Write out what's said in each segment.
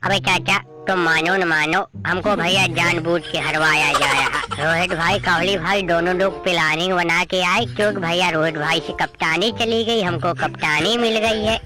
अबे चाचा, तुम मानो न मानो, हमको भैया जानबूझ के हरवाया जा रहा। रोहित भाई, कोहली भाई दोनों लोग प्लानिंग बना के आए, क्योंकि भैया रोहित भाई से कप्तानी चली गई, हमको कप्तानी मिल गई है।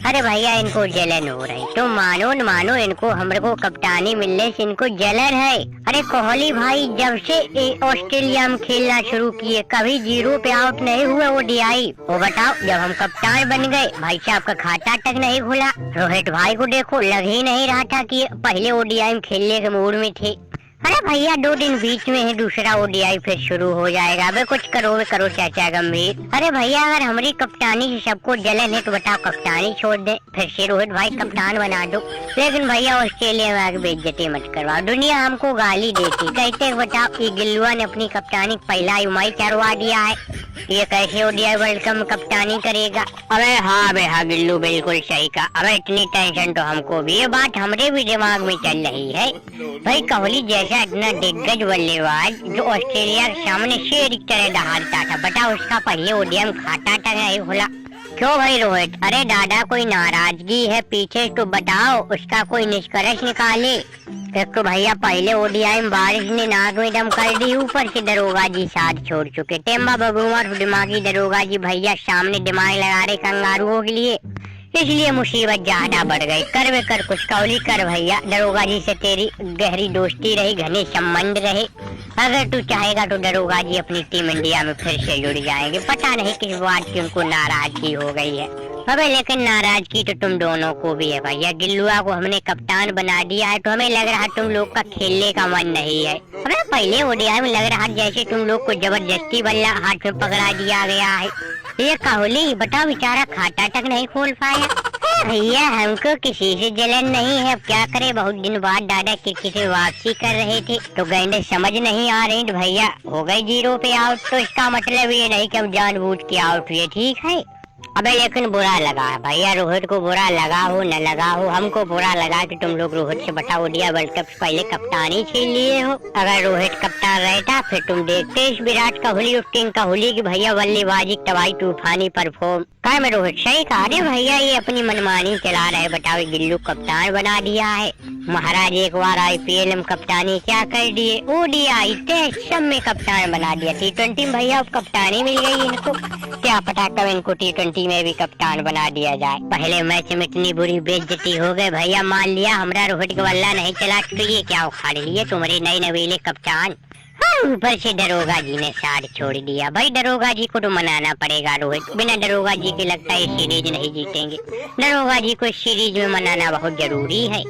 अरे भैया, इनको जलन हो रही। तुम मानो न मानो, इनको हमको कप्तानी मिलने से इनको जलन है। अरे कोहली भाई जब से ऑस्ट्रेलिया में खेलना शुरू किए, कभी 0 पे आउट नहीं हुए ओडीआई। वो बताओ, जब हम कप्तान बन गए, भाई साहब का खाता तक नहीं खुला। रोहित भाई को देखो, लग ही नहीं रहा था कि पहले ओडीआई में खेलने के मूड में थे। अरे भैया, 2 दिन बीच में है, दूसरा ओडीआई फिर शुरू हो जाएगा। अबे कुछ करो चाचा गंभीर। अरे भैया, अगर हमारी कप्तानी से सबको जलन है तो बताओ, कप्तानी छोड़ दे, फिर से रोहित भाई कप्तान बना दो। लेकिन भैया, ऑस्ट्रेलिया में आगे बेइज्जती मत करवाओ, दुनिया हमको गाली देती। कहते बताओ, ये गिल्लुआ ने अपनी कप्तानी पहला युमाई करवा दिया है, ये कैसे ओडीआई वर्ल्ड कप में कप्तानी करेगा। अबे हाँ गिल्लू, बिल्कुल सही कहा। अबे इतनी टेंशन तो हमको भी, ये बात हमारे भी दिमाग में चल रही है। भाई कोहली जैसा इतना दिग्गज बल्लेबाज जो ऑस्ट्रेलिया के सामने शेर की तरह दहाड़ता था, बताओ उसका पहले ओडीआई में खाता तक नहीं खुला। क्यों भाई रोहित? अरे दादा, कोई नाराजगी है पीछे तो बताओ, उसका कोई निष्कर्ष निकाले। एक तो भैया, पहले ओडीआई में बारिश ने नाक में दम कर दी, ऊपर से दरोगा जी साथ छोड़ चुके। टेम्बा बबूमा दिमागी दरोगा जी भैया सामने दिमाग लगा रहे कंगारुओं के लिए, इसलिए मुसीबत ज्यादा बढ़ गई। कर कुछ कौली कर भैया, दरोगा जी से तेरी गहरी दोस्ती रही, घने संबंध रहे। अगर तू चाहेगा तो दरोगा जी अपनी टीम इंडिया में फिर से जुड़ जाएंगे। पता नहीं किस बात की उनको नाराजगी हो गई है। अबे लेकिन नाराजगी तो तुम दोनों को भी है भैया। गिल्लुआ को हमने कप्तान बना दिया है तो हमें लग रहा तुम लोग का खेलने का मन नहीं है। अबे पहले ओडीआई में लग रहा जैसे तुम लोग को जबरदस्ती बल्ला हाथ में पकड़ा दिया गया है। ये कोहली बताओ, बेचारा खाता तक नहीं खोल पाया। भैया, हमको किसी से जलन नहीं है, अब क्या करे, बहुत दिन बाद दादा क्रिकेट से वापसी कर रहे थे तो गेंदे समझ नहीं आ रही। तो भैया हो गई 0 पे आउट, तो इसका मतलब ये नहीं कि हम जानबूझ के आउट हुए, ठीक है। अबे लेकिन बुरा लगा भैया, रोहित को बुरा लगा हो न लगा हो, हमको बुरा लगा कि तुम लोग रोहित से बटा ओडीआई वर्ल्ड कप से पहले कप्तानी छीन लिए हो। अगर रोहित कप्तान रहता फिर तुम देखते इस विराट कोहली और किंग कोहली की भैया बल्लेबाजी तबाही तूफानी परफॉर्म। क्या मैं रोहित सही कहा? अरे भैया, ये अपनी मनमानी चला रहे, बताओ गिल्लू कप्तान बना दिया है। महाराज एक बार आईपीएल में कप्तानी क्या कर दिए, ओडीआई टेस्ट सब में कप्तान बना दिया। T20 भैया अब कप्तानी मिल गई इनको, क्या पता कब इनको T20 में भी कप्तान बना दिया जाए। पहले मैच में इतनी बुरी बेइज्जती हो गई भैया, मान लिया हमारा रोहित का बल्ला नहीं चला तो ये क्या उखाड़ लिए तुम्हारे नए नवेले कप्तान। ऊपर से दरोगा जी ने साथ छोड़ दिया। भाई दरोगा जी को तो मनाना पड़ेगा रोहित, बिना दरोगा जी के लगता है सीरीज नहीं जीतेंगे। दरोगा जी को सीरीज में मनाना बहुत जरूरी है।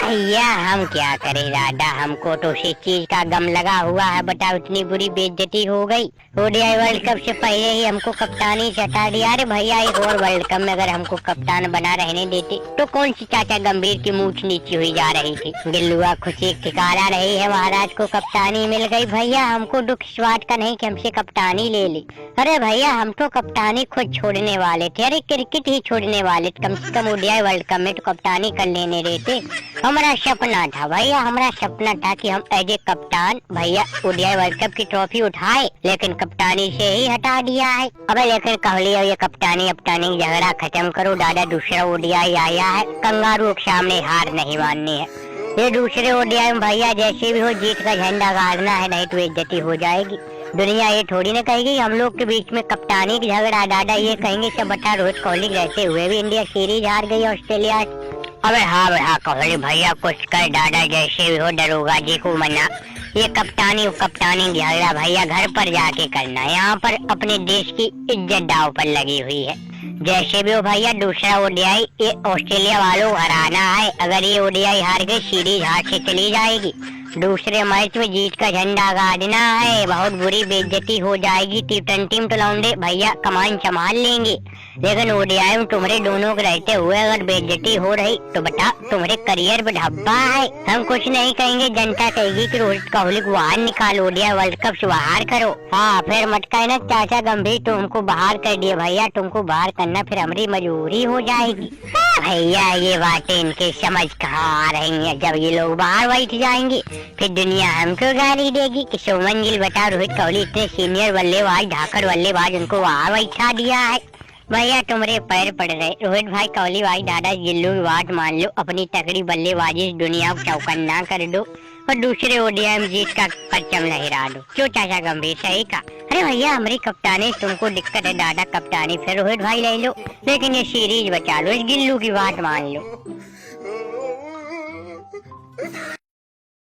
भैया हम क्या करें दादा, हमको तो इस चीज का गम लगा हुआ है। बताओ इतनी बुरी बेइज्जती हो गई, ओडीआई वर्ल्ड कप से पहले ही हमको कप्तानी से हटा दिया। अरे भैया, एक और वर्ल्ड कप में अगर हमको कप्तान बना रहने देते तो कौन सी चाचा गंभीर की मूछ नीची हुई जा रही थी। गिल्लुआ खुशी ठिकाना रही है, महाराज को कप्तानी मिल गई। भैया हमको दुख इस बात का नहीं कि हमसे कप्तानी ले ली। अरे भैया, हम तो कप्तानी खुद छोड़ने वाले थे, अरे क्रिकेट ही छोड़ने वाले, कम से कम ओडीआई वर्ल्ड कप में तो कप्तानी कर लेने देते। हमारा सपना था भैया, हमारा सपना था कि हम एज ए कप्तान भैया ओडीआई वर्ल्ड कप की ट्रॉफी उठाए, लेकिन कप्तानी से ही हटा दिया है। अबे लेकिन कोहली और ये कप्तानी झगड़ा खत्म करो दादा, दूसरा ओडीआई आया है, कंगारू के सामने हार नहीं माननी है। ये दूसरे ओडीआई में भैया जैसे भी हो जीत का झंडा गाड़ना है, नहीं तो बेइज्जती हो जाएगी। दुनिया ये थोड़ी ना कहेगी हम लोग के बीच में कप्तानी की झगड़ा दादा, ये कहेंगे सब बता रोहित कोहली जैसे हुए भी इंडिया सीरीज हार गई ऑस्ट्रेलिया। अबे हाँ कोहली भैया, कुछ कर दादा, जैसे भी हो दरोगा जी को मना। ये कप्तानी झगड़ा भैया घर पर जाके करना, यहाँ पर अपने देश की इज्जत दाव पर लगी हुई है। जैसे भी हो भैया, दूसरा ओडीआई ये ऑस्ट्रेलिया वालों हराना है। अगर ये ओडीआई हार गई, सीरीज हार से चली जाएगी। दूसरे मैच में जीत का झंडा गाड़ना है, बहुत बुरी बेइज्जती हो जाएगी। T20 तो लौंडे भैया कमान संभाल लेंगे, लेकिन ओडीआई में तुम्हारे दोनों के रहते हुए अगर बेइज्जती हो रही तो बता, तुम्हारे करियर पे धब्बा है। हम कुछ नहीं कहेंगे, जनता कहेगी कि रोहित कोहली को बाहर निकालो, ओडीआई वर्ल्ड कप से बाहर करो। हाँ फिर मत कहना चाचा गंभीर तुमको बाहर कर दिए भैया, तुमको बाहर करना फिर हमारी मजबूरी हो जाएगी। भैया ये बातें इनके समझ कहाँ आ रही है, जब ये लोग बाहर बैठ जाएंगे फिर दुनिया हमको गाली देगी कि शुभमन गिल बता रोहित कोहली इतने सीनियर बल्लेबाज, ढाकर बल्लेबाज, उनको वहाँ बैठा दिया है। भैया तुम्हारे पैर पड़ रहे। रोहित भाई, कोहली भाई, दादा गिल्लू की बात मान लो, अपनी तकड़ी बल्लेबाजी से दुनिया को चौकन्ना कर दो और दूसरे ओडीआई जीत का परचम लहरा दो। क्यों चाचा गंभीर, सही का? अरे भैया हमारी कप्तानी तुमको दिक्कत है, दादा कप्तानी फिर रोहित भाई ले लो, लेकिन ये सीरीज बचा लो, इस गिल्लू की बात मान लो।